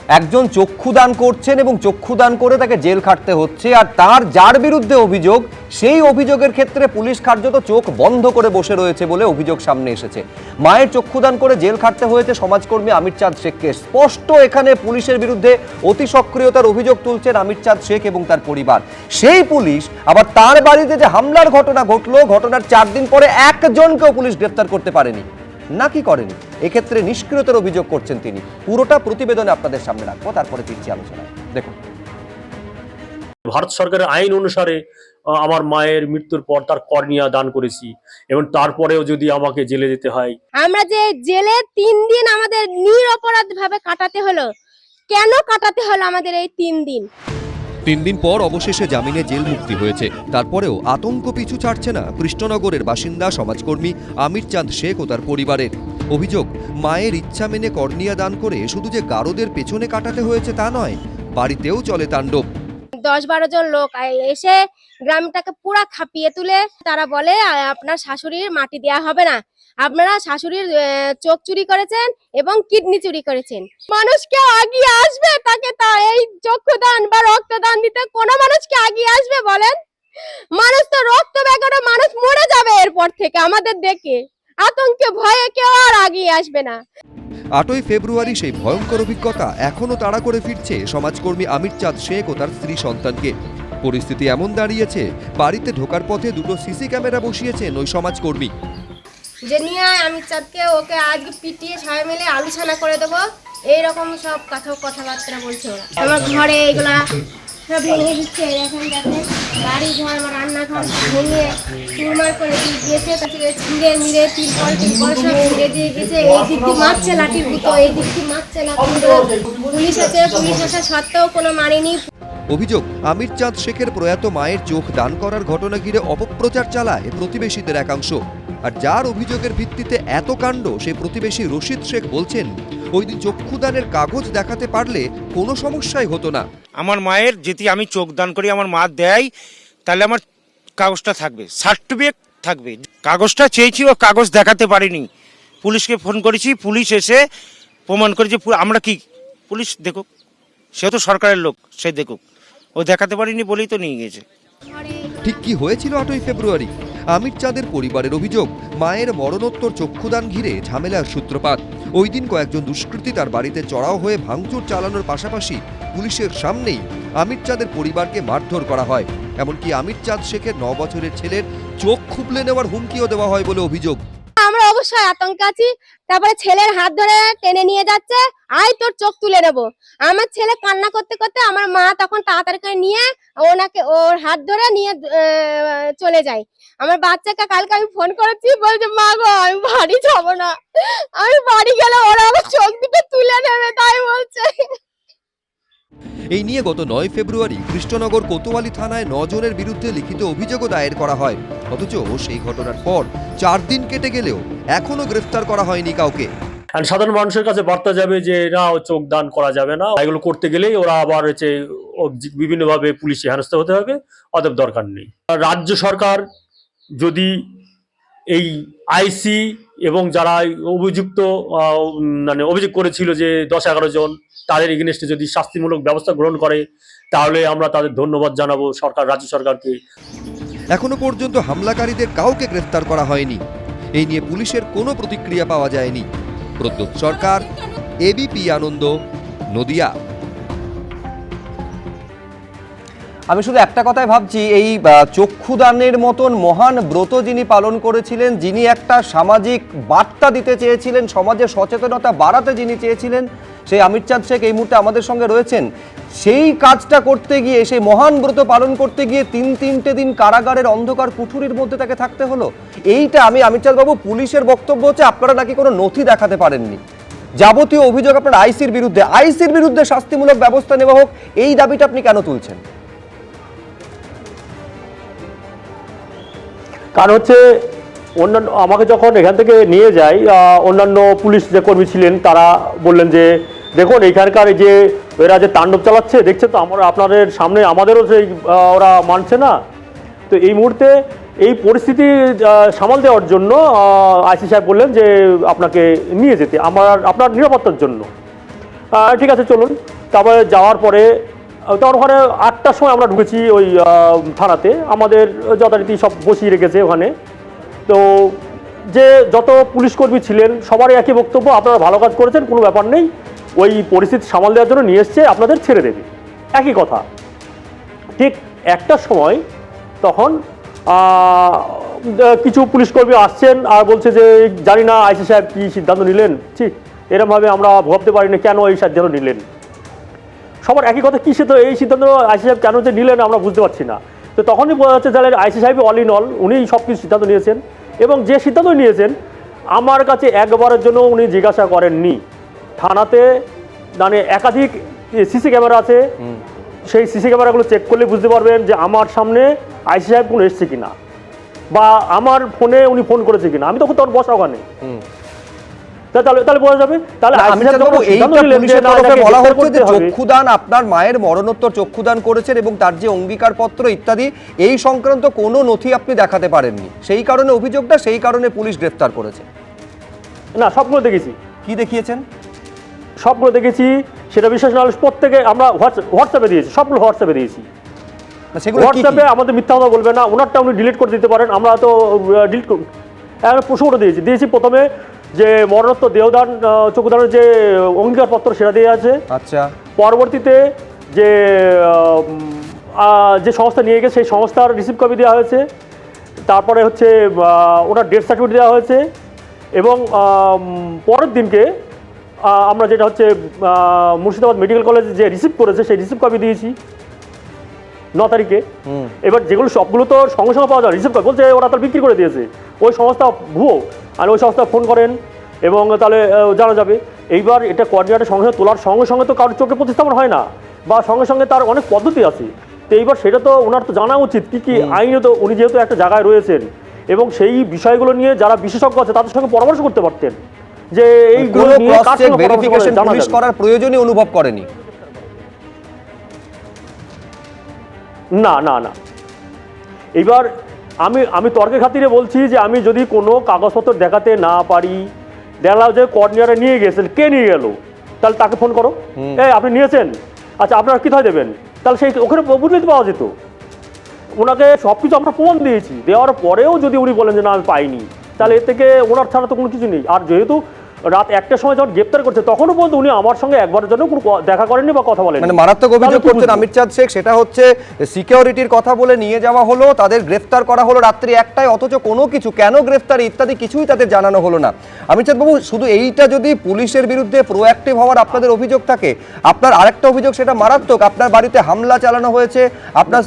একজন চক্ষুদান করছেন এবং চক্ষুদান করে তাকে জেল খাটতে হচ্ছে, আর যার বিরুদ্ধে অভিযোগ সেই অভিযোগের ক্ষেত্রে পুলিশ কার্যত চোখ বন্ধ করে বসে রয়েছে বলে অভিযোগ সামনে এসেছে। মায়ের চক্ষুদান করে জেল খাটতে হয়েছে সমাজকর্মী আমির চাঁদ শেখকে। স্পষ্ট এখানে পুলিশের বিরুদ্ধে অতি সক্রিয়তার অভিযোগ তুলছেন আমির চাঁদ শেখ এবং তার পরিবার। সেই পুলিশ আবার তার বাড়িতে যে হামলার ঘটনা ঘটলো, ঘটনার 4 দিন পরে একজনকেও পুলিশ গ্রেফতার করতে পারেনি, নাকি করেনি, এক্ষেত্রে নিষ্ক্রিয়তার অভিযোগ করছেন তিনি। পুরোটা প্রতিবেদনে আপনাদের সামনে রাখবো, তারপরে ফিরছি আলোচনায়। দেখুন, ভারত সরকারের আইন অনুসারে আমার মায়ের মৃত্যুর পর তার কর্নিয়া দান করেছি, এবং তারপরেও যদি আমাকে জেলে যেতে হয়। আমরা যে জেলে 3 দিন আমাদের নিরপরাধ ভাবে কাটাতে হলো, কেন কাটাতে হলো আমাদের এই 3 দিন? 3 দিন পর অবশেষে জামিনে জেল মুক্তি হয়েছে। তারপরেও আতঙ্ক পিছু ছাড়ছে না কৃষ্ণনগরের বাসিন্দা সমাজকর্মী আমির চাঁদ শেখ ও তার পরিবারের। অভিযোগ, মায়ের ইচ্ছা মেনে কর্নিয়া দান করে শুধু যে গারদের পেছনে কাটাতে হয়েছে তা নয়, বাড়িতেও চলে তাণ্ডব। 10-12 জন লোক এসে গ্রামটাকে পুরা খাপিয়ে তুলে তারা বলে আপনার শাশুড়ির মাটি দেয়া হবে না, আপনারা শাশুড়ির চোখ চুরি করেছেন এবং কিডনি চুরি করেছেন। মানুষ কেউ আগিয়ে আসবে তাকে এই চক্ষুদান বা রক্তদান দিতে? কোনো মানুষ কি আগিয়ে আসবে বলেন? মানুষ তো রক্ত বেগরে মানুষ মরে যাবে এরপর থেকে। আমাদের দেখে আতঙ্কে ভয়ে কেউ আর আগিয়ে আসবে না। 8ই ফেব্রুয়ারি সেই ভয়ঙ্কর অভিজ্ঞতা এখনো তাড়া করে ফিরছে সমাজকর্মী আমির চাঁদ শেখ ও তার স্ত্রী সন্তানকে। পরিস্থিতি এমন দাঁড়িয়েছে, বাড়িতে ঢোকার পথে 2টো সিসি ক্যামেরা বসিয়েছেন ওই সমাজকর্মী। যে নিয়ে আমির চাঁদকে ওকে আজকে পিটিয়ে সবাই মিলে আলোচনা করে দেবো, এইরকম সব কথাবার্তা বলছে ওরা। আমার ঘরে এগুলা সব ভেঙে দিচ্ছে, এখন দেখেন বাড়ি ঘর আমার রান্নাঘর ভেঙে চুরমার করে দিয়ে দিয়েছে, তারপরে ছিঁড়ে মিড়ে তিরপল সব ছিঁড়ে দিয়ে গেছে। এই দিকটি মারছে লাঠির গুঁতো, এই দিকটি মারছে লাঠির গুঁতো। পুলিশ আছে, পুলিশ আসা সত্ত্বেও কোনো মানেনি। অভিযোগ, আমির চাঁদ শেখের প্রয়াত মায়ের চোখ দান করার ঘটনা ঘিরে অপপ্রচার চালায় প্রতিবেশীদের একাংশ। আর যার অভিযোগের ভিত্তিতে এত কাণ্ড, সেই প্রতিবেশী রশিদ শেখ বলছেন, ওই দিন চক্ষুদানের কাগজ দেখাতে পারলে কোনো সমস্যাই হতো না। আমার মায়ের যদি আমি চোখ দান করি, আমার মা দেয়, তাহলে আমার কাগজটা থাকবে, সার্টিফিকেট থাকবে। কাগজটা চেয়েছি, ও কাগজ দেখাতে পারিনি। পুলিশকে ফোন করেছি, পুলিশ এসে প্রমাণ করেছে। আমরা কি, পুলিশ দেখুক, সে তো সরকারের লোক, সে দেখুক। ও দেখাতে পারিনি বলেই তো নিয়ে গেছে। ঠিক কি হয়েছিল 8ই ফেব্রুয়ারি? আমির চাঁদের পরিবারের অভিযোগ, মায়ের মরণোত্তর চক্ষুদান ঘিরে ঝামেলার সূত্রপাত। ওই দিন কয়েকজন দুষ্কৃতী তার বাড়িতে চড়াও হয়ে ভাঙচুর চালানোর পাশাপাশি পুলিশের সামনেই আমির চাঁদের পরিবারকে মারধর করা হয়। এমনকি আমির চাঁদ শেখের 9 বছরের ছেলের চোখ খুবলে নেওয়ার হুমকিও দেওয়া হয় বলে অভিযোগ। আমরা অবশ্যই আতঙ্কে আছি। তারপরে ছেলের হাত ধরে টেনে নিয়ে যাচ্ছে, আয় তোর চোখ তুলে নেবো। আমার ছেলে কান্না করতে করতে আমার মা তখন তাড়াতাড়ি করে নিয়ে ওর হাত ধরে নিয়ে চলে যায়। আমার বাচ্চাকে কালকে আমি ফোন করেছি, বলছে মা গো আমি বাড়ি যাবো না, আমি বাড়ি গেলে ওরা আমার চোখ দুটো তুলে নেবে, তাই বলছে। এই নিয়ে গত 9 ফেব্রুয়ারি কৃষ্ণনগর কোতোয়ালি থানায় 9 জনের বিরুদ্ধে লিখিত অভিযোগও দায়ের করা হয়। অথচ সেই ঘটনার পর 4 দিন কেটে গেলেও এখনো গ্রেফতার করা হয়নি কাউকে। আর সাধারণ মানুষের কাছে বার্তা যাবে যে না, চোখ দান করা যাবে না, এগুলো করতে গেলেই ওরা আবার হচ্ছে বিভিন্নভাবে পুলিশে হেনস্থা হতে হবে, অতএব দরকার নেই। রাজ্য সরকার যদি এই আইসি এবং যারা অভিযুক্ত মানে অভিযোগ করেছিল যে 10-11 জন, তাদের এগেইনস্টে যদি শাস্তিমূলক ব্যবস্থা গ্রহণ করে, তাহলে আমরা তাদের ধন্যবাদ জানাবো সরকার, রাজ্য সরকারকে। এখনো পর্যন্ত হামলাকারীদের কাউকে গ্রেফতার করা হয়নি। এই নিয়ে পুলিশের কোনো প্রতিক্রিয়া পাওয়া যায়নি। প্রদ্যোৎ সরকার, এবিপি আনন্দ, নদিয়া। আমি শুধু একটা কথাই ভাবছি, এই চক্ষুদানের মতন মহান ব্রত যিনি পালন করেছিলেন, যিনি একটা সামাজিক বার্তা দিতে চেয়েছিলেন, সমাজের সচেতনতা বাড়াতে যিনি চেয়েছিলেন, সেই আমির চাঁদ শেখ এই মুহূর্তে আমাদের সঙ্গে রয়েছেন। সেই কাজটা করতে গিয়ে, সেই মহান ব্রত পালন করতে গিয়ে 3-3টে দিন কারাগারের অন্ধকার কুঠুরির মধ্যে তাকে থাকতে হলো। এইটা আমি আমির চাঁদ বাবু, পুলিশের বক্তব্য হচ্ছে আপনারা নাকি কোনো নথি দেখাতে পারেননি, যাবতীয় অভিযোগ আপনার আইসির বিরুদ্ধে শাস্তিমূলক ব্যবস্থা নেওয়া হোক, এই দাবিটা আপনি কেন তুলছেন? কারণ হচ্ছে অন্যান্য, আমাকে যখন এখান থেকে নিয়ে যায়, অন্যান্য পুলিশ যে কর্মী ছিলেন তারা বললেন যে দেখুন এইখানকার এই যে এরা যে তাণ্ডব চালাচ্ছে দেখছে তো, আমরা আপনাদের সামনে আমাদেরও সেই ওরা মানছে না। তো এই মুহূর্তে এই পরিস্থিতি সামাল দেওয়ার জন্য আইসি সাহেব বললেন যে আপনাকে নিয়ে যেতে, আপনার নিরাপত্তার জন্য। ঠিক আছে চলুন। তারপরে যাওয়ার পরে তখন ওখানে 8টার সময় আমরা ঢুকেছি ওই থানাতে, আমাদের যথারীতি সব বসিয়ে রেখেছে ওখানে। তো যে যত পুলিশ কর্মী ছিলেন সবারই একই বক্তব্য, আপনারা ভালো কাজ করেছেন, কোনো ব্যাপার নেই, ওই পরিস্থিতি সামাল দেওয়ার জন্য নিয়ে এসছে, আপনাদের ছেড়ে দেবে, একই কথা। ঠিক 1টার সময় তখন কিছু পুলিশ কর্মী আসছেন আর বলছে যে জানি না আইসি সাহেব কী সিদ্ধান্ত নিলেন, ঠিক এরমভাবে আমরা ভাবতে পারি না কেন এই সিদ্ধান্ত নিলেন। সবার একই কথা, কী এই সিদ্ধান্ত আইসি সাহেব কেন যে নিলেন আমরা বুঝতে পারছি না। তো তখনই বোঝা যাচ্ছে তাহলে আইসি সাহেব অল ইন অল উনিই সব কিছু সিদ্ধান্ত নিয়েছেন, এবং যে সিদ্ধান্ত নিয়েছেন আমার কাছে একবারের জন্য উনি জিজ্ঞাসা করেননি। থানাতে মানে একাধিক সিসি ক্যামেরা আছে, সেই সিসি ক্যামেরাগুলো চেক করলে বুঝতে পারবেন যে আমার সামনে আইসি সাহেব কোনো এসছে কিনা, বা আমার ফোনে উনি ফোন করেছে কিনা। আমি তখন বসা ওখানে, তাহলে বোঝা যাবে। তাহলে বলা হচ্ছে যে চক্ষুদান, আপনার মায়ের মরণোত্তর চক্ষুদান করেছেন এবং তার যে অঙ্গীকারপত্র ইত্যাদি এই সংক্রান্ত কোনো নথি আপনি দেখাতে পারেননি, সেই কারণে অভিযোগটা, সেই কারণে পুলিশ গ্রেফতার করেছে। না, সবগুলো দেখেছি। কি দেখিয়েছেন? সবগুলো দেখেছি, সেটা বিশেষ না হলে প্রত্যেকে আমরা হোয়াটসঅ্যাপে দিয়েছি, সবগুলো হোয়াটসঅ্যাপে দিয়েছি। হোয়াটসঅ্যাপে আমাদের মিথ্যা কথা বলবে না, ওনারটা উনি ডিলিট করে দিতে পারেন, আমরা তো ডিলিট করুন। প্রশ্নটা দিয়েছি প্রথমে যে মরণোত্তর দেহদান চক্ষুদানের যে অঙ্গীকারপত্র সেটা দিয়ে আছে। আচ্ছা। পরবর্তীতে যে যে সংস্থা নিয়ে গেছে সেই সংস্থার রিসিভ কপি দেওয়া হয়েছে, তারপরে হচ্ছে ওনার ডেথ সার্টিফিকেট দেওয়া হয়েছে, এবং পরের দিনকে আমরা যেটা হচ্ছে মুর্শিদাবাদ মেডিকেল কলেজে যে রিসিভ করেছে সেই রিসিভ কপি দিয়েছি 9 তারিখে। এবার যেগুলো সবগুলো তো সঙ্গে সঙ্গে পাওয়া যায়, রিসিভ কপি বলছে ওরা তাহলে বিক্রি করে দিয়েছে, ওই সংস্থা ভুয়ো, আর ওই সংস্থা ফোন করেন এবং তাহলে জানা যাবে। এইবার এটা কোঅর্ডিনেটর সঙ্গে সঙ্গে তোলার সঙ্গে সঙ্গে তো কারোর চোখে প্রতিস্থাপন হয় না, বা সঙ্গে সঙ্গে তার অনেক পদ্ধতি আছে। তো এইবার সেটা তো ওনার তো জানা উচিত কী কী আইনে, তো উনি যেহেতু একটা জায়গায় রয়েছেন এবং সেই বিষয়গুলো নিয়ে যারা বিশেষজ্ঞ আছে তাদের সঙ্গে পরামর্শ করতে পারতেন যে এইগুলো নিয়ে কার সঙ্গে ভেরিফিকেশন পুলিশ করার প্রয়োজনই অনুভব করেনি। না না না, এইবার আমি তর্কের খাতিরে বলছি যে আমি যদি কোনো কাগজপত্র দেখাতে না পারি, দেখলাম যে কোঅর্ডিনেটর নিয়ে গেছেন, কে নিয়ে গেল, তাহলে তাকে ফোন করো, এই আপনি নিয়েছেন, আচ্ছা আপনারা কোথায় দেবেন, তাহলে সেই ওখানে বুঝতে পাওয়া যেত। ওনাকে সব কিছু আমরা প্রমাণ দিয়েছি, দেওয়ার পরেও যদি উনি বলেন যে না আমি পাইনি, তাহলে এর থেকে ওনার ছাড়া তো কোনো কিছু নেই। আর যেহেতু রাত 1টার সময় যখন গ্রেপ্তার করছে তখনও পর্যন্ত উনি আমার সঙ্গে একবারের জন্য কোনো দেখা করেননি বা কথা বলেন। মানে মারাত্মক অভিযোগ করছেন আমির চাঁদ শেখ, সেটা হচ্ছে সিকিউরিটির কথা বলে নিয়ে যাওয়া হলো, তাদের গ্রেফতার করা হলো রাত্রি 1টায়, অথচ কোনো কিছু কেন গ্রেফতার ইত্যাদি কিছুই তাদের জানানো হলো না। আমির চাঁদ বাবু, শুধু এইটা যদি পুলিশের বিরুদ্ধে প্রোঅ্যাক্টিভ হওয়ার আপনাদের অভিযোগ থাকে, আপনার আরেকটা অভিযোগ সেটা মারাত্মক, আপনার বাড়িতে হামলা চালানো হয়েছে, আপনার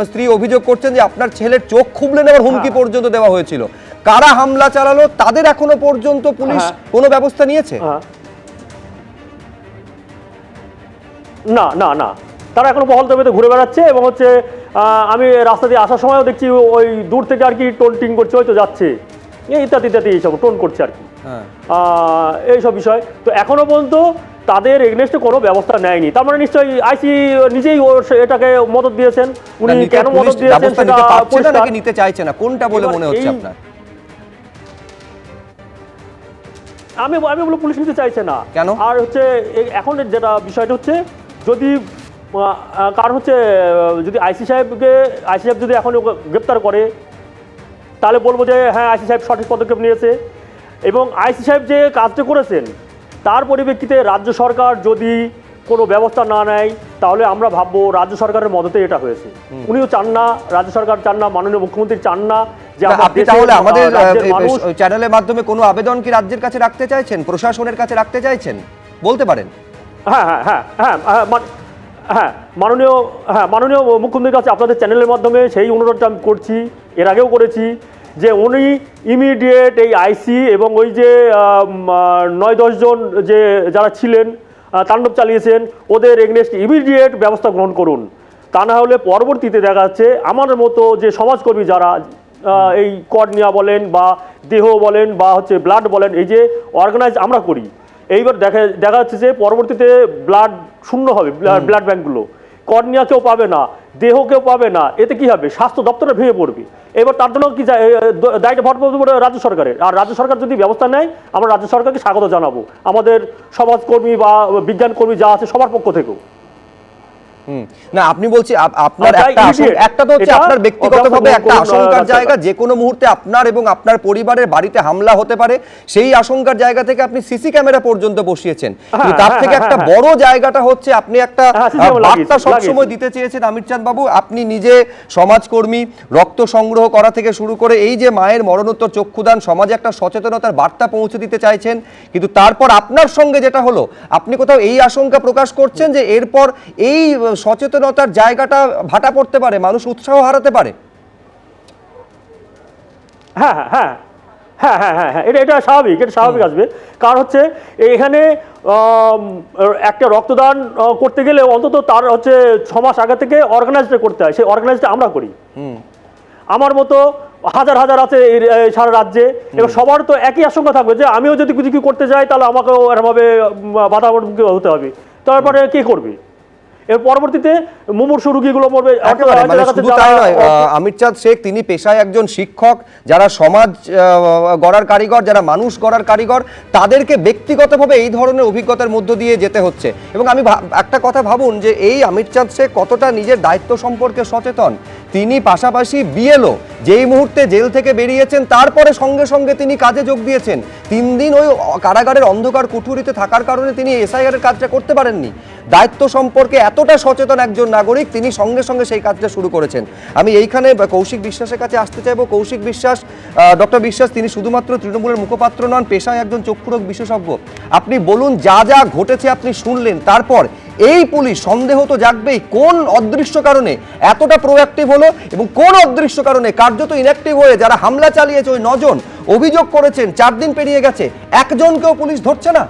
স্ত্রী অভিযোগ করছেন যে আপনার ছেলের চোখ খুবলে নেওয়ার হুমকি পর্যন্ত দেওয়া হয়েছিল। কারা হামলা চালালো তাদের এখনো পর্যন্ত পুলিশ কোনো ব্যবস্থা নিয়েছে? না না না, তারা এখনো বহল তবিয়তে ঘুরে বেড়াচ্ছে, এবং হচ্ছে আমি রাস্তা দিয়ে আসার সময়ও দেখছি ওই দূর থেকে আর কি টোন করছে, হয়তো যাচ্ছে ইত্যাদি ইত্যাদি এইসব টোন করছে আর কি, এইসব বিষয়। তো এখনো পর্যন্ত তাদের এগনেস্টে কোনো ব্যবস্থা নেয়নি, তার মানে নিশ্চয়ই আইসি নিজেই এটাকে মদত দিয়েছেন। উনি কেন মদত দিয়েছেন সেটা নাকি নিতে চাইছে না, কোনটা বলে মনে হচ্ছে আপনার? আমি বলবো পুলিশ নিতে চাইছে না। কেন? আর হচ্ছে এখন যেটা বিষয়টা হচ্ছে, যদি কারণ হচ্ছে যদি আইসি সাহেব যদি এখন গ্রেপ্তার করে তাহলে বলবো যে হ্যাঁ আইসি সাহেব সঠিক পদক্ষেপ নিয়েছে, এবং আইসি সাহেব যে কাজটা করেছেন তার পরিপ্রেক্ষিতে রাজ্য সরকার যদি কোনো ব্যবস্থা না নেয় তাহলে আমরা ভাববো রাজ্য সরকারের মদতে এটা হয়েছে। উনিও চান না, রাজ্য সরকার চান না, মাননীয় মুখ্যমন্ত্রী চান না যে আপনি তাহলে আমাদের চ্যানেলের মাধ্যমে কোনো আবেদন কি রাজ্যের কাছে রাখতে চাইছেন, প্রশাসনের কাছে রাখতে চাইছেন, বলতে পারেন? হ্যাঁ হ্যাঁ হ্যাঁ হ্যাঁ হ্যাঁ মাননীয় মুখ্যমন্ত্রীর কাছে আপনাদের চ্যানেলের মাধ্যমে সেই অনুরোধটা আমি করছি, এর আগেও করেছি, যে উনি ইমিডিয়েট এই আইসি এবং ওই যে 9-10 জন যে যারা ছিলেন তাণ্ডব চালিয়েছেন ওদের এগনেস্ট ইমিডিয়েট ব্যবস্থা গ্রহণ করুন। তা না হলে পরবর্তীতে দেখা যাচ্ছে আমার মতো যে সমাজকর্মী যারা এই কর্নিয়া বলেন বা দেহ বলেন বা হচ্ছে ব্লাড বলেন, এই যে অর্গানাইজ আমরা করি, এইবার দেখা যাচ্ছে যে পরবর্তীতে ব্লাড শূন্য হবে, ব্লাড ব্যাঙ্কগুলো, কর্নিয়া কেউ পাবে না, দেহ কেউ পাবে না, এতে কি হবে? স্বাস্থ্য দপ্তরে ভেঙে পড়বে। এবার তার জন্য কি দায়িত্ব ভার রাজ্য সরকারের, আর রাজ্য সরকার যদি ব্যবস্থা নেয় আমরা রাজ্য সরকারকে স্বাগত জানাবো, আমাদের সমাজকর্মী বা বিজ্ঞান কর্মী যা আছে সবার পক্ষ থেকেও। না, আপনি বলছি আপনার একটা তো হচ্ছে আপনার ব্যক্তিগতভাবে একটা আশঙ্কার জায়গা, যে কোনো মুহূর্তে আপনার এবং আপনার পরিবারের বাড়িতে হামলা হতে পারে, সেই আশঙ্কার জায়গা থেকে আপনি সিসি ক্যামেরা পর্যন্ত বসিয়েছেন। তার থেকে একটা বড় জায়গাটা হচ্ছে আপনি একটা বার্তা সবসময় দিতে চেয়েছেন আমির চাঁদ বাবু। আপনি নিজে সমাজকর্মী, রক্ত সংগ্রহ করা থেকে শুরু করে এই যে মায়ের মরণোত্তর চক্ষুদান, সমাজে একটা সচেতনতার বার্তা পৌঁছে দিতে চাইছেন, কিন্তু তারপর আপনার সঙ্গে যেটা হলো, আপনি কোথাও এই আশঙ্কা প্রকাশ করছেন যে এরপর এই সচেতনতার জায়গাটা ভাটা পড়তে পারে, মানুষ উৎসাহ হারাতে পারে। হ্যাঁ হ্যাঁ হ্যাঁ হ্যাঁ হ্যাঁ হ্যাঁ এটা স্বাভাবিক, এটা স্বাভাবিক আসবে। কারণ হচ্ছে এখানে একটা রক্তদান করতে গেলে অন্তত তার হচ্ছে 6 মাস আগে থেকে অর্গানাইজটা করতে হয়, সেই অর্গানাইজটা আমরা করি। আমার মতো হাজার হাজার আছে সারা রাজ্যে, এবং সবার তো একই আশঙ্কা থাকবে যে আমিও যদি কিছু করতে যাই তাহলে আমাকেও এরভাবে বাধা হতে হবে, তারপরে কে করবে? এর পরবর্তীতে মুমূর্ষু রোগীগুলো মরবে। শুধু তাই নয়, আমির চাঁদ শেখ তিনি পেশায় একজন শিক্ষক, যারা সমাজ গড়ার কারিগর, যারা মানুষ গড়ার কারিগর, তাদেরকে ব্যক্তিগতভাবে এই ধরনের অভিজ্ঞতার মধ্য দিয়ে যেতে হচ্ছে। এবং আমি একটা কথা ভাবুন যে এই আমির চাঁদ শেখ কতটা নিজের দায়িত্ব সম্পর্কে সচেতন। তিনি পাশাপাশি বিএলও, যেই মুহূর্তে জেল থেকে বেরিয়েছেন তারপরে সঙ্গে সঙ্গে তিনি কাজে যোগ দিয়েছেন। 3 দিন ওই কারাগারের অন্ধকার কুঠুরিতে থাকার কারণে তিনি এসআইআর এর কাজটা করতে পারেননি। দায়িত্ব সম্পর্কে এতটা সচেতন একজন নাগরিক, তিনি সঙ্গে সঙ্গে সেই কাজটা শুরু করেছেন। আমি এইখানে কৌশিক বিশ্বাসের কাছে আসতে চাইবো। কৌশিক বিশ্বাস, ডক্টর বিশ্বাস তিনি শুধুমাত্র তৃণমূলের মুখপাত্র নন, পেশায় একজন চক্ষুরোগ বিশেষজ্ঞ। আপনি বলুন, যা যা ঘটেছে আপনি শুনলেন, তারপর এই পুলিশ সন্দেহ তো জাগবেই কোন অদৃশ্য কারণে এতটা প্রোঅ্যাক্টিভ হলো, এবং কোন অদৃশ্য কারণে কার্যত ইনঅ্যাক্টিভ হয়ে যারা হামলা চালিয়েছে, ওই 9 জন অভিযোগ করেছেন, 4 দিন পেরিয়ে গেছে, একজনকেও পুলিশ ধরছে না।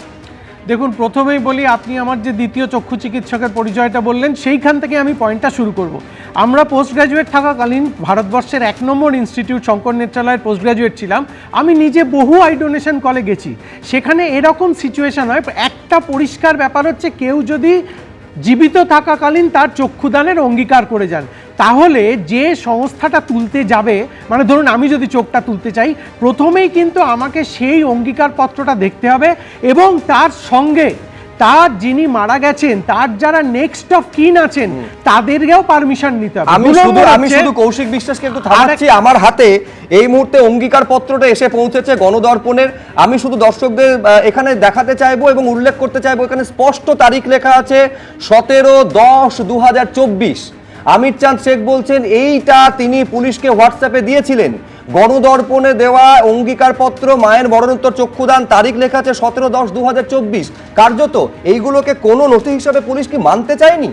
দেখুন, প্রথমেই বলি, আপনি আমার যে দ্বিতীয় চক্ষু চিকিৎসকের পরিচয়টা বললেন, সেইখান থেকে আমি পয়েন্টটা শুরু করব। আমরা পোস্ট গ্র্যাজুয়েট থাকাকালীন ভারতবর্ষের 1 নম্বর ইনস্টিটিউট শঙ্কর নেত্রালয়ের পোস্ট গ্র্যাজুয়েট ছিলাম। আমি নিজে বহু আই ডোনেশন কলে গেছি, সেখানে এরকম সিচুয়েশন হয়। একটা পরিষ্কার ব্যাপার হচ্ছে, কেউ যদি জীবিত থাকাকালীন তার চক্ষুদানের অঙ্গীকার করে যান, তাহলে যে সংস্থাটা তুলতে যাবে, মানে ধরুন আমি যদি চোখটা তুলতে চাই, প্রথমেই কিন্তু আমাকে সেই অঙ্গীকারপত্রটা দেখতে হবে, এবং তার সঙ্গে তার যিনি মারা গেছেন তার যারা নেক্সট অফ কিন আছেন তাদেরকেও পারমিশন নিতে হবে। আমি শুধু কৌশিক বিশ্বাসকে একটু থামাচ্ছি, আমার হাতে এই মুহূর্তে অঙ্গীকার পত্রটা এসে পৌঁছেছে গণদর্পণের। আমি শুধু দর্শকদের এখানে দেখাতে চাইবো এবং উল্লেখ করতে চাইবো, এখানে স্পষ্ট তারিখ লেখা আছে 17/10/2024। আমির চাঁদ শেখ বলছেন এইটা তিনি পুলিশকে হোয়াটসঅ্যাপে দিয়েছিলেন। গণদর্পণে দেওয়া অঙ্গীকারপত্র, মায়ের মরণোত্তর চক্ষুদান, তারিখ লেখা আছে 17/10/2024। কার্যত এইগুলোকে কোনো নথি হিসাবে পুলিশ কি মানতে চায়নি?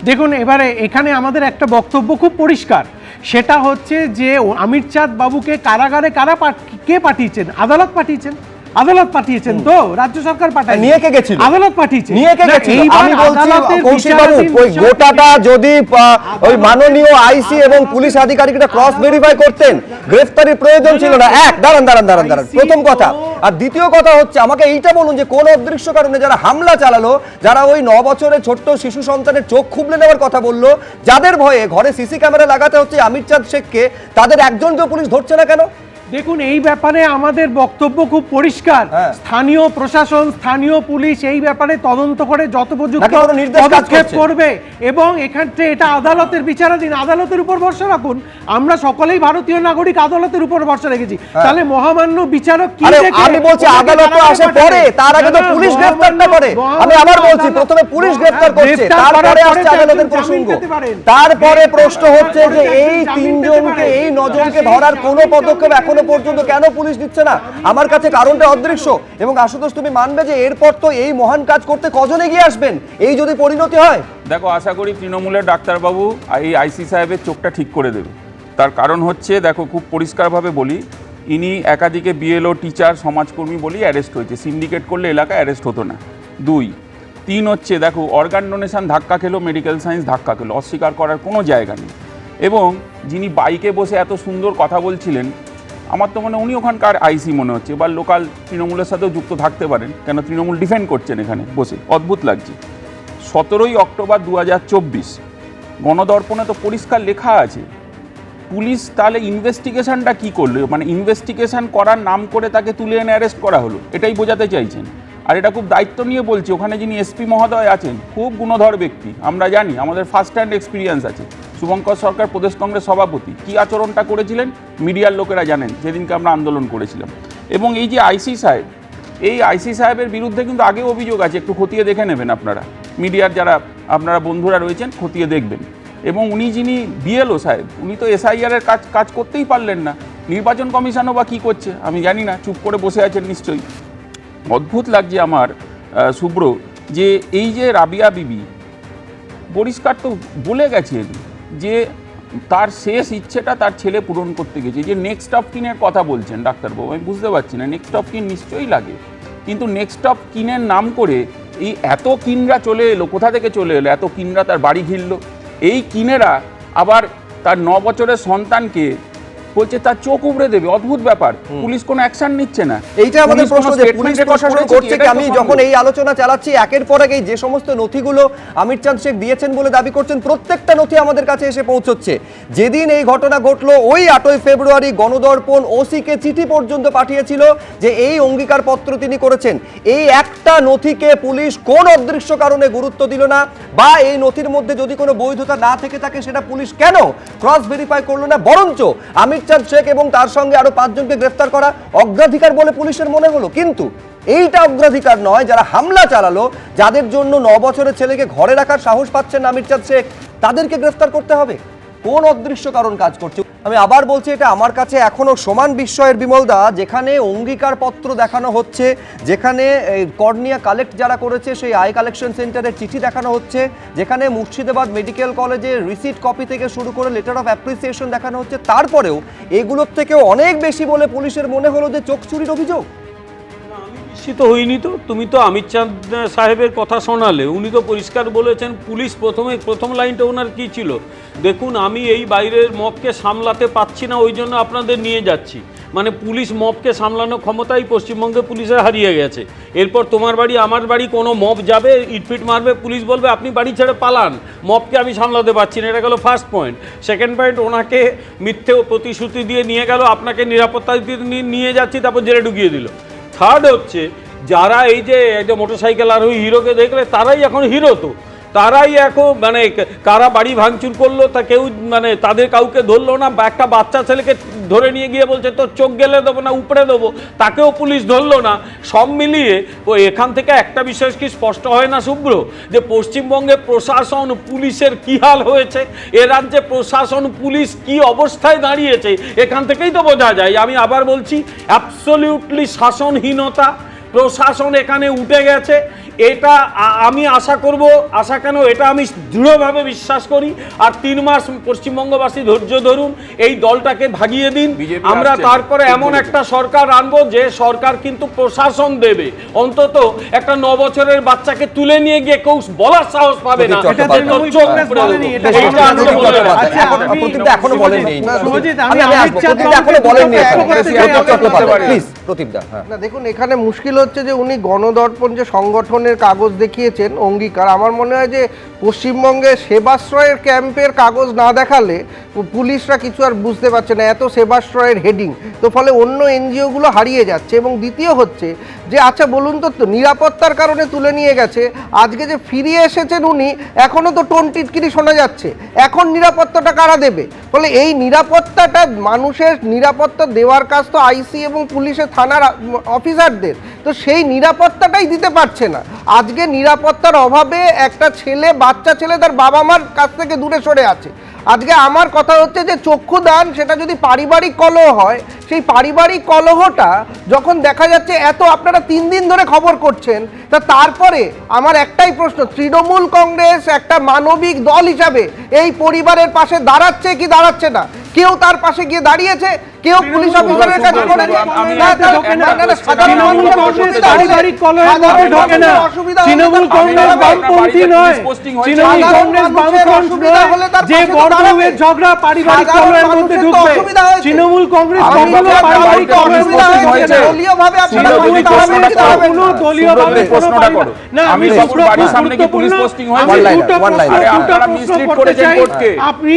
দেখুন, এবারে এখানে আমাদের একটা বক্তব্য খুব পরিষ্কার, সেটা হচ্ছে যে আমির চাঁদ বাবুকে কারাগারে কে পাঠিয়েছেন? আদালত পাঠিয়েছেন। আদালত পাঠিয়েছেন তো, রাজ্য সরকার পাঠায়। নিয়ে কে গেছিল? আদালত পাঠিয়েছে। নিয়ে কে গেছিল? আমি বলছি কৌশিক বাবু, ওই গোটাটা যদি ওই মাননীয় আইসি এবং পুলিশ আধিকারিকরা ক্রস ভেরিফাই করতেন, গ্রেফতারির প্রয়োজন ছিল না। দাঁড়ান। প্রথম কথা। আর দ্বিতীয় কথা হচ্ছে, আমাকে এইটা বলুন যে কোন অদৃশ্য কারণে যারা হামলা চালালো, যারা ওই 9 বছরের ছোট্ট শিশু সন্তানের চোখ খুবলে নেওয়ার কথা বললো, যাদের ভয়ে ঘরে সিসি ক্যামেরা লাগাতে হচ্ছে আমির চাঁদ শেখকে, তাদের একজনকেও পুলিশ ধরছে না কেন? দেখুন, এই ব্যাপারে আমাদের বক্তব্য খুব পরিষ্কার। স্থানীয় প্রশাসন, স্থানীয় পুলিশ এই ব্যাপারে তদন্ত করে যথোপযুক্ত পদক্ষেপ করবে, এবং এখানে এটা আদালতের বিচারাধীন। আদালতের উপর ভরসা রাখুন। আমরা সকলেই ভারতীয় নাগরিক, আদালতের উপর ভরসা রেখেছি। তাহলে মহামান্য বিচারক কি দেখে? আমি বলছি আদালত তো আসে পরে, তার আগে তো পুলিশ গ্রেফতারটা করে। আমি আবার বলছি, প্রথমে পুলিশ গ্রেফতার করছে, তারপরে আসছে আদালতের প্রসঙ্গ। তারপরে প্রশ্ন হচ্ছে যে এই 3 জনকে, এই 9 জনকে ধরার কোনো পদক্ষেপ এখন পর্যন্ত কেন পুলিশ দিচ্ছে না? আমার কাছে কারণটা অদৃশ্য। এবং আশুতোষ, তুমি মানবে যে এরপর তো এই মহান কাজ করতে কজন এগিয়ে আসবেন এই যদি পরিণতি হয়? দেখো, আশা করি তৃণমূলের ডাক্তারবাবু এই আইসি সাহেবের চোখটা ঠিক করে দেবে। তার কারণ হচ্ছে, দেখো খুব পরিষ্কারভাবে বলি, ইনি একাধিকে বিএলও, টিচার, সমাজকর্মী বলেই অ্যারেস্ট হয়েছে। সিন্ডিকেট করলে এলাকায় অ্যারেস্ট হতো না। 2, 3 হচ্ছে, দেখো অর্গান ডোনেশন ধাক্কা খেলো, মেডিকেল সায়েন্স ধাক্কা খেলো, অস্বীকার করার কোনো জায়গা নেই। এবং যিনি বাইকে বসে এত সুন্দর কথা বলছিলেন, আমার তো মনে উনি ওখানকার আইসি মনে হচ্ছে, বা লোকাল তৃণমূলের সাথেও যুক্ত থাকতে পারেন, কেন তৃণমূল ডিফেন্ড করছেন এখানে বসে, অদ্ভুত লাগছে। 17ই অক্টোবর 2024 গণদর্পণে তো পরিষ্কার লেখা আছে। পুলিশ তাহলে ইনভেস্টিগেশনটা কি করলো? মানে ইনভেস্টিগেশন করার নাম করে তাকে তুলে এনে অ্যারেস্ট করা হলো, এটাই বোঝাতে চাইছেন। আর এটা খুব দায়িত্ব নিয়ে বলছি, ওখানে যিনি এসপি মহোদয় আছেন খুব গুণধর ব্যক্তি, আমরা জানি, আমাদের ফার্স্ট হ্যান্ড এক্সপিরিয়েন্স আছে। শুভঙ্কর সরকার প্রদেশ কংগ্রেস সভাপতি কী আচরণটা করেছিলেন মিডিয়ার লোকেরা জানেন, যেদিনকে আমরা আন্দোলন করেছিলাম। এবং এই যে আইসি সাহেব, এই আইসি সাহেবের বিরুদ্ধে কিন্তু আগেও অভিযোগ আছে, একটু খতিয়ে দেখে নেবেন আপনারা, মিডিয়ার যারা আপনারা বন্ধুরা রয়েছেন খতিয়ে দেখবেন। এবং উনি যিনি বিএলও সাহেব, উনি তো এসআইআরের কাজ করতেই পারলেন না। নির্বাচন কমিশনও বা কী করছে আমি জানি না, চুপ করে বসে আছেন নিশ্চয়ই। অদ্ভুত লাগছে আমার শুভ্র, যে এই যে রাবিয়া বিবি পরিষ্কার তো বলে গেছেন যে তার শেষ ইচ্ছেটা তার ছেলে পূরণ করতে গেছে। যে নেক্সট অফ কিনের কথা বলছেন ডাক্তারবাবু, আমি বুঝতে পারছি না, নেক্সট অফ কিন নিশ্চয়ই লাগে, কিন্তু নেক্সট অফ কিনের নাম করে এই এত কিনরা চলে এলো, কোথা থেকে চলে এলো এত কিনরা? তার বাড়ি ঘিরল। এই কিনেরা আবার তার 9 বছরের সন্তানকে বলছে তার চোখ উবড়ে দেবে। অদ্ভুত ব্যাপার, পুলিশ কোনো অ্যাকশন নিচ্ছে না। এইটা আমাদের প্রশ্ন, যে পুলিশ প্রশাসন করছে কি? আমি যখন এই আলোচনা চালাচ্ছি, একের পর এক এই যে সমস্ত নথিগুলো আমির চাঁদ শেখ দিয়েছেন বলে দাবি করছেন, প্রত্যেকটা নথি আমাদের কাছে এসে পৌঁছচ্ছে। যেদিন এই ঘটনা ঘটলো ওই 8ই ফেব্রুয়ারি গণদর্পণ ওসিকে চিঠি পর্যন্ত পাঠিয়েছিল যে এই অঙ্গীকারপত্র তিনি করেছেন। এই একটা নথিকে পুলিশ কোন অদৃশ্য কারণে গুরুত্ব দিল না, বা এই নথির মধ্যে যদি কোনো বৈধতা না থেকে থাকে সেটা পুলিশ কেন ক্রস ভেরিফাই করলো না? বরঞ্চ আমির চাঁদ শেখ এবং তার সঙ্গে আরো 5 জনকে গ্রেফতার করা অগ্রাধিকার বলে পুলিশের মনে হলো। কিন্তু এইটা অগ্রাধিকার নয়, যারা হামলা চালালো, যাদের জন্য 9 বছরের ছেলেকে ঘরে রাখার সাহস পাচ্ছেন আমির চাঁদ শেখ, তাদেরকে গ্রেফতার করতে হবে। কোন অদৃশ্য কারণ কাজ করছে? আমি আবার বলছি, এটা আমার কাছে এখনো সমান বিস্ময়ের বিমলদা, যেখানে অঙ্গীকারপত্র দেখানো হচ্ছে, যেখানে কর্নিয়া কালেক্ট যারা করেছে সেই আই কালেকশন সেন্টারের চিঠি দেখানো হচ্ছে, যেখানে মুর্শিদাবাদ মেডিকেল কলেজের রিসিট কপি থেকে শুরু করে লেটার অফ অ্যাপ্রিসিয়েশন দেখানো হচ্ছে, তারপরেও এগুলোর থেকেও অনেক বেশি বলে পুলিশের মনে হলো যে চোখ চুরির অভিযোগ। নিশ্চিত হইনি তো, তুমি তো আমির চাঁদ সাহেবের কথা শোনালে, উনি তো পরিষ্কার বলেছেন। পুলিশ প্রথম লাইনটা ওনার কী ছিল? দেখুন, আমি এই বাইরের মবকে সামলাতে পারছি না, ওই জন্য আপনাদের নিয়ে যাচ্ছি। মানে পুলিশ মবকে সামলানোর ক্ষমতাই পশ্চিমবঙ্গে পুলিশের হারিয়ে গেছে। এরপর তোমার বাড়ি আমার বাড়ি কোনো মব যাবে, ইটপিট মারবে, পুলিশ বলবে আপনি বাড়ি ছেড়ে পালান, মবকে আমি সামলাতে পারছি না। এটা গেল ফার্স্ট পয়েন্ট। সেকেন্ড পয়েন্ট, ওনাকে মিথ্যে প্রতিশ্রুতি দিয়ে নিয়ে গেল, আপনাকে নিরাপত্তা নিয়ে যাচ্ছি, তারপর জেলে ঢুকিয়ে দিল। থার্ড হচ্ছে, যারা এই যে একটা মোটরসাইকেল আরোহী হিরোকে দেখলে তারাই এখন হিরো, তো তারাই এখন মানে কারা বাড়ি ভাঙচুর করলো তা কেউ মানে তাদের কাউকে ধরলো না, বা একটা বাচ্চা ছেলেকে ধরে নিয়ে গিয়ে বলছে তোর চোখ গেলে দেবো না উপড়ে দেবো, তাকেও পুলিশ ধরলো না। সব মিলিয়ে এখান থেকে একটা বিষয় কি স্পষ্ট হয় না শুভ্র, যে পশ্চিমবঙ্গে প্রশাসন পুলিশের কি হাল হয়েছে, এ রাজ্যে প্রশাসন পুলিশ কি অবস্থায় দাঁড়িয়েছে, এখান থেকেই তো বোঝা যায়। আমি আবার বলছি, অ্যাবসলিউটলি শাসনহীনতা, প্রশাসন এখানে উঠে গেছে। এটা আমি আশা করব, আশা কেন, এটা আমি দৃঢ়ভাবে বিশ্বাস করি। আর 3 মাস পশ্চিমবঙ্গবাসী ধৈর্য ধরুন, এই দলটাকে ভাগিয়ে দিন, আমরা তারপরে এমন একটা সরকার আনবো যে সরকার কিন্তু প্রশাসন দেবে। অন্তত একটা 9 বছরের বাচ্চাকে তুলে নিয়ে গিয়ে কেউ বলার সাহস পাবে না। দেখুন, এখানে মুশকিল হচ্ছে যে উনি গণদর্পণ যে সংগঠনের কাগজ দেখিয়েছেন অঙ্গীকার, আমার মনে হয় যে পশ্চিমবঙ্গে সেবাশ্রয়ের ক্যাম্পের কাগজ না দেখালে পুলিশরা কিছু আর বুঝতে পারছে না, এত সেবাশ্রয়ের হেডিং, তো ফলে অন্য এনজিওগুলো হারিয়ে যাচ্ছে। এবং দ্বিতীয় হচ্ছে যে আচ্ছা বলুন তো, নিরাপত্তার কারণে তুলে নিয়ে গেছে, আজকে যে ফিরিয়ে এসেছেন উনি, এখনও তো টোন টিটকিরি শোনা যাচ্ছে, এখন নিরাপত্তাটা কারা দেবে? ফলে এই নিরাপত্তাটা, মানুষের নিরাপত্তা দেওয়ার কাজ তো আইসি এবং পুলিশের থানার অফিসারদের, তো সেই নিরাপত্তাটাই দিতে পারছে না। আজকে নিরাপত্তার অভাবে একটা ছেলে, বাচ্চা ছেলে তার বাবা মার কাছ থেকে দূরে সরে আছে। আজকে আমার কথা হচ্ছে যে চক্ষুদান, সেটা যদি পারিবারিক কলহ হয়, সেই পারিবারিক কলহটা যখন দেখা যাচ্ছে, এত আপনারা 3 দিন ধরে খবর করছেন, তা তারপরে আমার একটাই প্রশ্ন, তৃণমূল কংগ্রেস একটা মানবিক দল হিসাবে এই পরিবারের পাশে দাঁড়াচ্ছে কি দাঁড়াচ্ছে না? কেউ তার পাশে গিয়ে দাঁড়িয়েছে? কেউ পুলিশ অফিসারের কাছে করেছে না, সাধারণ মানুষের অসুবিধা হলে পারিবারিক কলহের মধ্যে ঢোকে না। তৃণমূল কংগ্রেস বামপন্থী নয়, তৃণমূল কংগ্রেস বামফ্রন্ট নয় যে বড় ঝগড়া পারিবারিক কলহের মধ্যে ঢুকবে। তৃণমূল কংগ্রেস কখনো পারিবারিক কলহের মধ্যে ঢোকে না। দলীয়ভাবে আপনারা তৃণমূল কংগ্রেস কখনো দলীয়ভাবে কোনো পারিবারিক না। আমি বাড়ির সামনে কি পুলিশ পোস্টিং হয়েছে? আপনারা মিসলিড করেছেন কোর্টকে। আপনি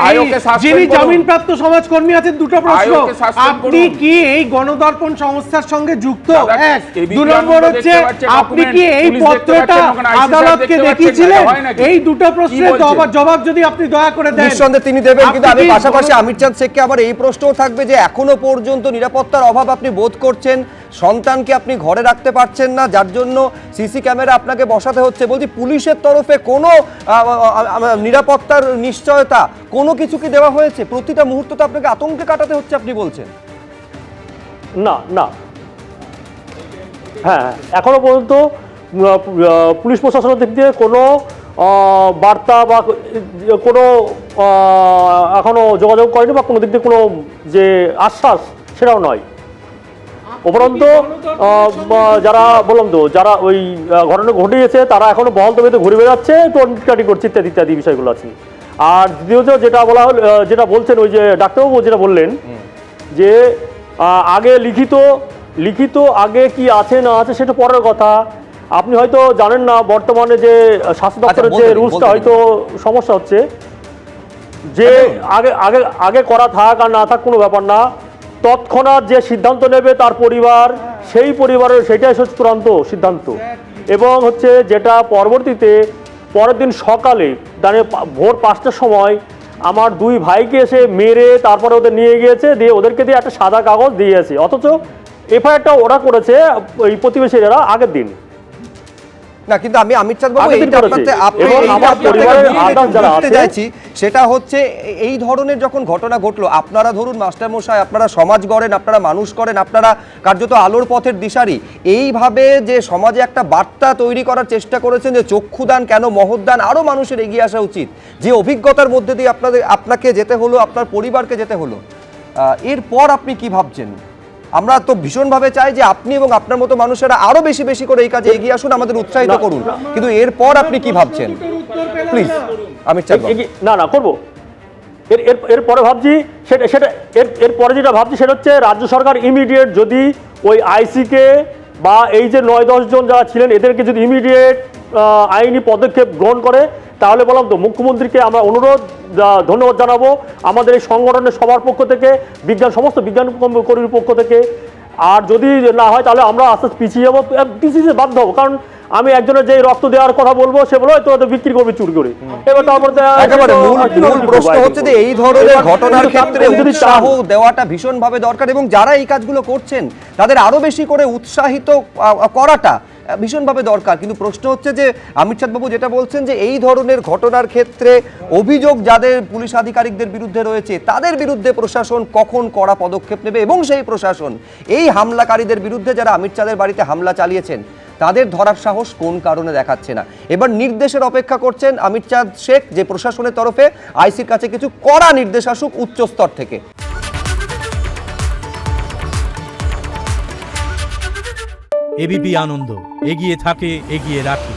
আয়োগকে সাসপেন্ড যিনি করুন। জামিনপ্রাপ্ত সমাজকর্মী আছেন, দুটো প্রশ্ন, আয়োগকে সাসপেন্ড আপনি করুন। কি এই গণদর্পণ সংস্থার সঙ্গে যুক্ত? দাদা, এক। ABP দু নম্বর আনন্দ হচ্ছে দেখতে পাচ্ছে, আপনি document, কি এই পুলিশ দেখতে পত্রটা পাচ্ছেন, ওখানে ICC আদালতকে দেখতে দেখিয়েছিলেন? পাচ্ছেন, হয় নাকি? এই দুটো প্রশ্নের কি বলছেন? জবাব যদি আপনি দয়া করে দেন। নিঃসন্দেহে তিনি দেবেন, কিন্তু আপনি আমি কি পাশাপাশি আমির চাঁদ শেখকে আবার এই প্রশ্নও থাকবে যে এখনো পর্যন্ত নিরাপত্তার অভাব আপনি বোধ করছেন, সন্তানকে আপনি ঘরে রাখতে পারছেন না, যার জন্য সিসি ক্যামেরা আপনাকে বসাতে হচ্ছে। বলছি পুলিশের তরফে কোনো নিরাপত্তার নিশ্চয়তা কোনো কিছু কি দেওয়া হয়েছে? প্রতিটা মুহূর্ত তো আপনাকে আতঙ্কে কাটাতে হচ্ছে আপনি বলছেন। না না, হ্যাঁ এখনো পর্যন্ত পুলিশ প্রশাসনের দিক দিয়ে কোনো বার্তা বা কোনো এখনো যোগাযোগ করেনি বা কোনো দিক দিয়ে কোনো যে আশ্বাস সেটাও নয়। উপরন্ত যারা বললাম তো, যারা ওই ঘটনা ঘটিয়েছে তারা এখনো বহল তবিয়তে ঘুরে বেড়াচ্ছে, টোনকাটি করছে ইত্যাদি ইত্যাদি বিষয়গুলো আছে। আর দ্বিতীয়ত যেটা বলা হল, যেটা বলছেন ওই যে ডাক্তারবাবু যেটা বললেন যে আগে লিখিত আগে কি আছে না আছে সেটা পরের কথা। আপনি হয়তো জানেন না বর্তমানে যে স্বাস্থ্য দপ্তরের যে রুলসটা হয়তো সমস্যা হচ্ছে, যে আগে আগে আগে করা থাক আর না থাক কোনো ব্যাপার না, তৎক্ষণাৎ যে সিদ্ধান্ত নেবে তার পরিবার, সেই পরিবারের সেটাই হচ্ছে চূড়ান্ত সিদ্ধান্ত। এবং হচ্ছে যেটা পরবর্তীতে পরের দিন সকালে দাঁড়িয়ে ভোর 5টার সময় আমার দুই ভাইকে এসে মেরে তারপরে ওদের নিয়ে গিয়েছে, দিয়ে ওদেরকে দিয়ে একটা সাদা কাগজ দিয়েছে, অথচ এফআইআরটা ওরা করেছে ওই প্রতিবেশীরা আগের দিন। না, কিন্তু আমি আমির চাঁদ বাবু আগের দিন এইটা করেছে। আপনি এবং আমার পরিবারের আদার্স যারা বলতে আছে, চাইছি সেটা হচ্ছে এই ধরনের যখন ঘটনা ঘটলো, আপনারা ধরুন মাস্টারমশাই, আপনারা সমাজ গড়েন, আপনারা মানুষ করেন, আপনারা কার্যত আলোর পথের দিশারি, এইভাবে যে সমাজে একটা বার্তা তৈরি করার চেষ্টা করেছেন যে চক্ষুদান কেন মহৎদান, আরও মানুষের এগিয়ে আসা উচিত, যে অভিজ্ঞতার মধ্যে দিয়ে আপনাকে যেতে হলো, আপনার পরিবারকে যেতে হলো, এরপর আপনি কি ভাবছেন? আমরা তো ভীষণভাবে চাই যে আপনি এবং আপনার মতো মানুষেরা আরো বেশি বেশি করে এই কাজে এগিয়ে আসুন, আমাদের উৎসাহিত করুন, কিন্তু এরপর আপনি কি ভাবছেন প্লিজ আমির চাঁদ বাবু? না করবো এরপরে ভাবছি এরপরে যেটা ভাবছি সেটা হচ্ছে রাজ্য সরকার ইমিডিয়েট যদি ওই আইসিকে বা এই যে 9-10 জন যারা ছিলেন এদেরকে যদি ইমিডিয়েট আইনি পদক্ষেপ গ্রহণ করে, তাহলে বললাম তো মুখ্যমন্ত্রীকে আমরা অনুরোধ ধন্যবাদ জানাবো আমাদের এই সংগঠনের সবার পক্ষ থেকে, সমস্ত বিজ্ঞান কর্মীর পক্ষ থেকে। আর যদি না হয় তাহলে আমরা আস্তে আস্তে পিছিয়ে যাবো, পিছিয়ে বাধ্য হবো। কারণ আমি একজনের যে রক্ত দেওয়ার কথা বলবো সে বলো তো বিক্রি করবে চুরি করে। এবার তারপরে একেবারে মূল প্রশ্ন হচ্ছে যে এই ধরনের ঘটনার ক্ষেত্রে উৎসাহ দেওয়াটা ভীষণভাবে দরকার, এবং যারা এই কাজগুলো করছেন তাদের আরো বেশি করে উৎসাহিত করাটা ভীষণভাবে দরকার। কিন্তু প্রশ্ন হচ্ছে যে আমির চাঁদ বাবু যেটা বলছেন যে এই ধরনের ঘটনার ক্ষেত্রে অভিযোগ যাদের পুলিশ আধিকারিকদের বিরুদ্ধে রয়েছে তাদের বিরুদ্ধে প্রশাসন কখন কড়া পদক্ষেপ নেবে, এবং সেই প্রশাসন এই হামলাকারীদের বিরুদ্ধে যারা আমির চাঁদের বাড়িতে হামলা চালিয়েছেন তাদের ধরার সাহস কোন কারণে দেখাচ্ছে না। এবার নির্দেশের অপেক্ষা করছেন আমির চাঁদ শেখ যে প্রশাসনের তরফে আইসির কাছে কিছু কড়া নির্দেশ আসুক উচ্চস্তর থেকে। এবিপি আনন্দ, এগিয়ে থাকে, এগিয়ে রাখে।